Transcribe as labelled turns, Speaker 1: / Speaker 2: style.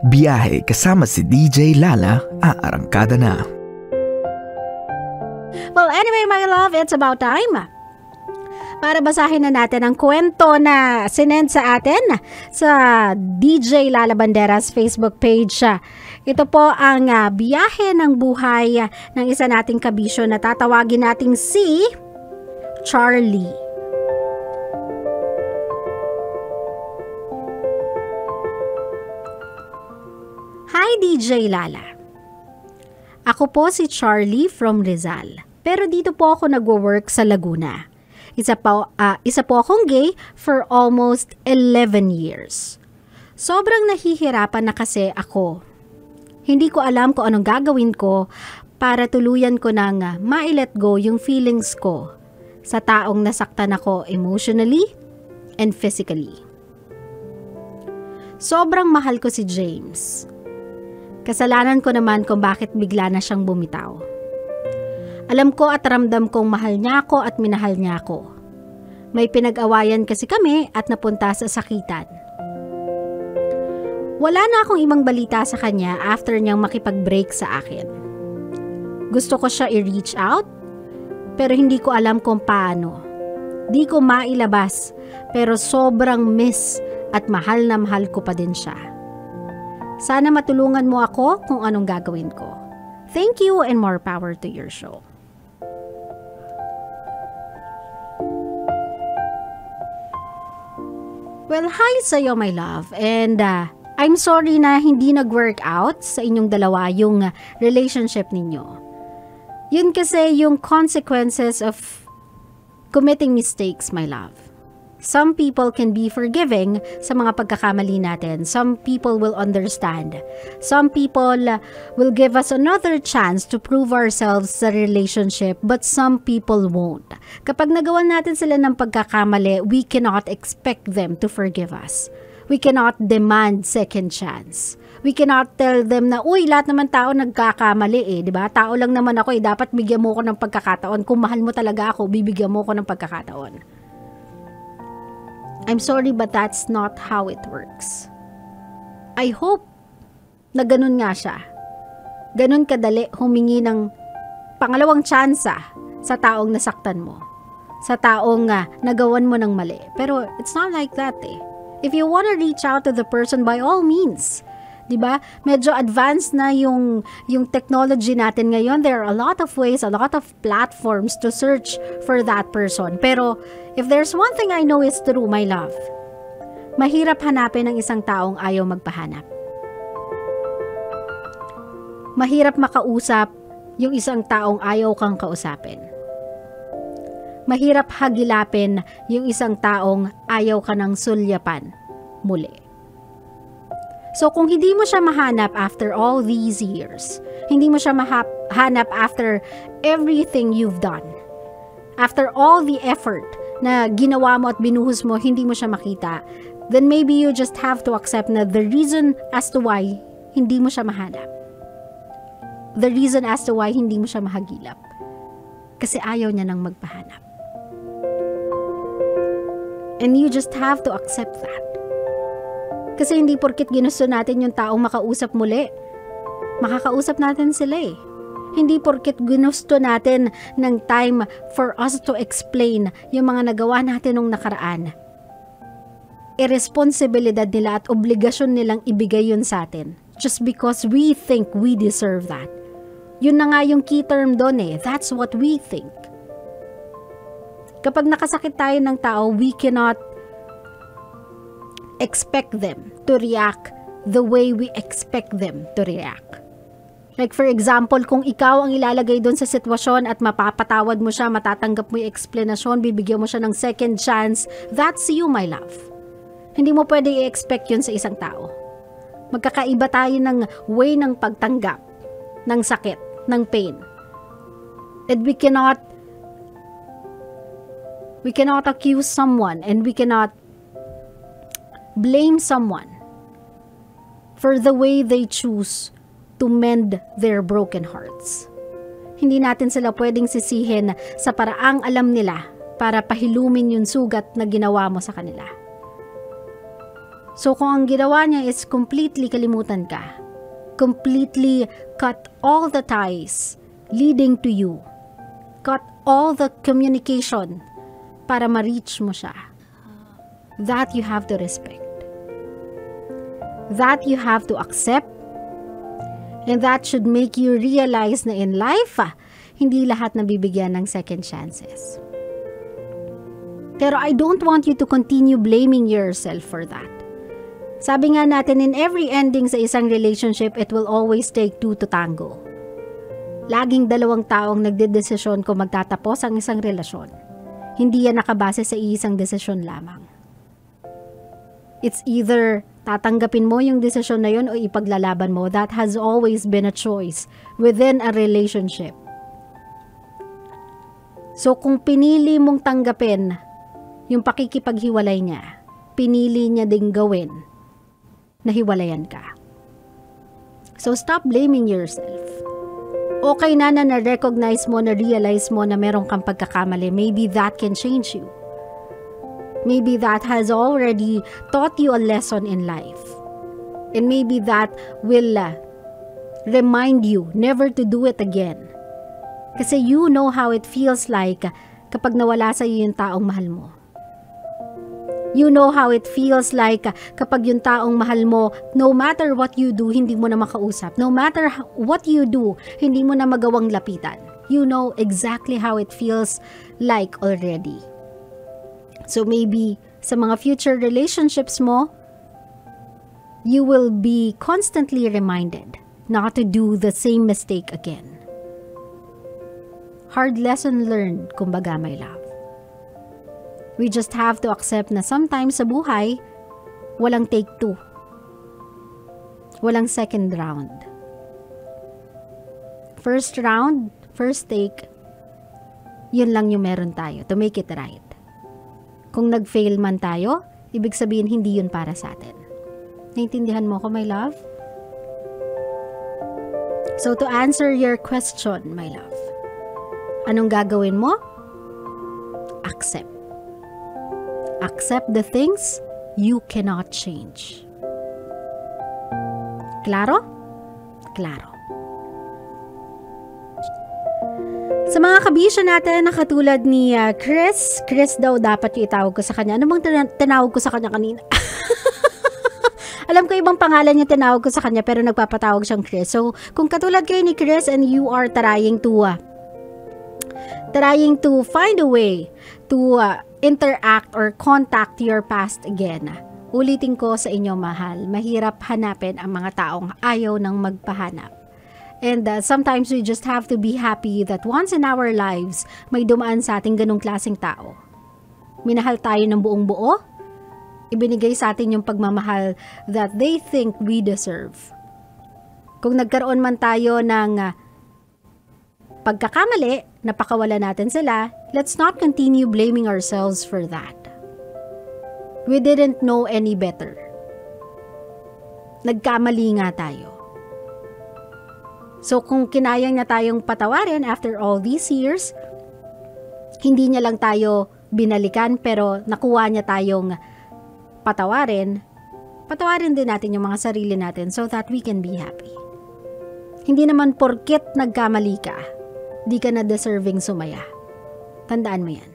Speaker 1: Biyahe kasama si DJ Lala, aarangkada na.
Speaker 2: Well, anyway, my love, it's about time para basahin na natin ang kwento na sinend sa atin sa DJ Lala Banderas Facebook page. Ito po ang biyahe ng buhay ng isa nating kabisyo na tatawagin nating si Charlie. Hi DJ Lala. Ako po si Charlie from Rizal. Pero dito po ako nagwo-work sa Laguna. Isa po akong gay for almost 11 years. Sobrang nahihirapan na kasi ako. Hindi ko alam kung anong gagawin ko para tuluyan ko nang ma-let go yung feelings ko sa taong nasaktan ako emotionally and physically. Sobrang mahal ko si James. Kasalanan ko naman kung bakit bigla na siyang bumitaw. Alam ko at ramdam kong mahal niya ako at minahal niya ako. May pinag-awayan kasi kami at napunta sa sakitan. Wala na akong ibang balita sa kanya after niyang makipag-break sa akin. Gusto ko siya i-reach out, pero hindi ko alam kung paano. Di ko mailabas, pero sobrang miss at mahal na mahal ko pa din siya. Sana matulungan mo ako kung anong gagawin ko. Thank you and more power to your show. Well, hi sa'yo my love, and I'm sorry na hindi nag-work out sa inyong dalawa yung relationship ninyo. Yun kasi yung consequences of committing mistakes, my love. Some people can be forgiving sa mga pagkakamali natin. Some people will understand. Some people will give us another chance to prove ourselves sa relationship, but some people won't. Kapag nagawa natin sila ng pagkakamali, we cannot expect them to forgive us. We cannot demand second chance. We cannot tell them na, uy, lahat naman tao nagkakamali diba? Tao lang naman ako dapat bigyan mo ko ng pagkakataon. Kung mahal mo talaga ako, bibigyan mo ko ng pagkakataon. I'm sorry but that's not how it works. I hope na ganun nga siya. Ganun kadali humingi ng pangalawang tsansa sa taong nasaktan mo. Sa taong nagawan mo ng mali. Pero it's not like that If you wanna reach out to the person, by all means. Diba? Medyo advanced na yung technology natin ngayon. There are a lot of ways, a lot of platforms to search for that person. Pero if there's one thing I know is true, my love, mahirap hanapin ng isang taong ayaw magpahanap. Mahirap makausap yung isang taong ayaw kang kausapin. Mahirap hagilapin yung isang taong ayaw ka ng sulyapan muli. So kung hindi mo siya mahanap after all these years, hindi mo siya mahanap after everything you've done, after all the effort na ginawa mo at binuhos mo, hindi mo siya makita, then maybe you just have to accept na the reason as to why hindi mo siya mahanap. The reason as to why hindi mo siya mahagilap. Kasi ayaw niya nang magpahanap. And you just have to accept that. Kasi hindi porkit ginusto natin yung taong makausap muli, makakausap natin sila Hindi porkit ginusto natin ng time for us to explain yung mga nagawa natin nung nakaraan. Irresponsibilidad nila at obligasyon nilang ibigay yun sa atin. Just because we think we deserve that. Yun na nga yung key term doon That's what we think. Kapag nakasakit tayo ng tao, we cannot expect them to react the way we expect them to react. Like for example, kung ikaw ang ilalagay doon sa sitwasyon at mapapatawad mo siya, matatanggap mo yung explanation, bibigyan mo siya ng second chance, that's you, my love. Hindi mo pwede i-expect yun sa isang tao. Magkakaiba tayo ng way ng pagtanggap, ng sakit, ng pain. And we cannot accuse someone and we cannot blame someone for the way they choose to mend their broken hearts. Hindi natin sila pwedeng sisihin sa paraang alam nila para pahilumin yung sugat na ginawa mo sa kanila. So kung ang ginawa niya is completely kalimutan ka, completely cut all the ties leading to you, cut all the communication para ma-reach mo siya, that you have to respect. That you have to accept. And that should make you realize na in life, hindi lahat nabibigyan ng second chances. Pero I don't want you to continue blaming yourself for that. Sabi nga natin, in every ending sa isang relationship, it will always take two to tango. Laging dalawang taong nagdedesisyon kung magtatapos ang isang relasyon. Hindi yan nakabase sa isang desisyon lamang. It's either tatanggapin mo yung desisyon na yun o ipaglalaban mo. That has always been a choice within a relationship. So kung pinili mong tanggapin yung pakikipaghiwalay niya, pinili niya ding gawin na hiwalayan ka. So stop blaming yourself. Okay na na-recognize mo, na-realize mo na meron kang pagkakamali. Maybe that can change you. Maybe that has already taught you a lesson in life. And maybe that will remind you never to do it again. Kasi you know how it feels like kapag nawala sa iyo yung taong mahal mo. You know how it feels like kapag yung taong mahal mo, no matter what you do, hindi mo na makausap. No matter what you do, hindi mo na magawang lapitan. You know exactly how it feels like already. So maybe sa mga future relationships mo, you will be constantly reminded not to do the same mistake again. Hard lesson learned, kumbaga, my love. We just have to accept na sometimes sa buhay, walang take two. Walang second round. First round, first take, yun lang yung meron tayo to make it right. Kung nag-fail man tayo, ibig sabihin hindi yun para sa atin. Naintindihan mo ko, my love? So to answer your question, my love, anong gagawin mo? Accept. Accept the things you cannot change. Klaro? Klaro. Sa mga kabisyo natin na katulad ni Chris daw dapat yung itawag ko sa kanya. Ano bang tinawag ko sa kanya kanina? Alam ko ibang pangalan yung tinawag ko sa kanya pero nagpapatawag siyang Chris. So, kung katulad kayo ni Chris and you are trying to find a way to interact or contact your past again, ulitin ko sa inyo, mahal, mahirap hanapin ang mga taong ayaw nang magpahanap. And sometimes we just have to be happy that once in our lives, may dumaan sa ating ganong klaseng tao. Minahal tayo ng buong buo, ibinigay sa atin yung pagmamahal that they think we deserve. Kung nagkaroon man tayo ng pagkakamali, napakawala natin sila, let's not continue blaming ourselves for that. We didn't know any better. Nagkamali nga tayo. So kung kinaya niya tayong patawarin after all these years, hindi niya lang tayo binalikan pero nakuha niya tayong patawarin din natin yung mga sarili natin so that we can be happy. Hindi naman porket nagkamali ka, di ka na deserving sumaya. Tandaan mo yan.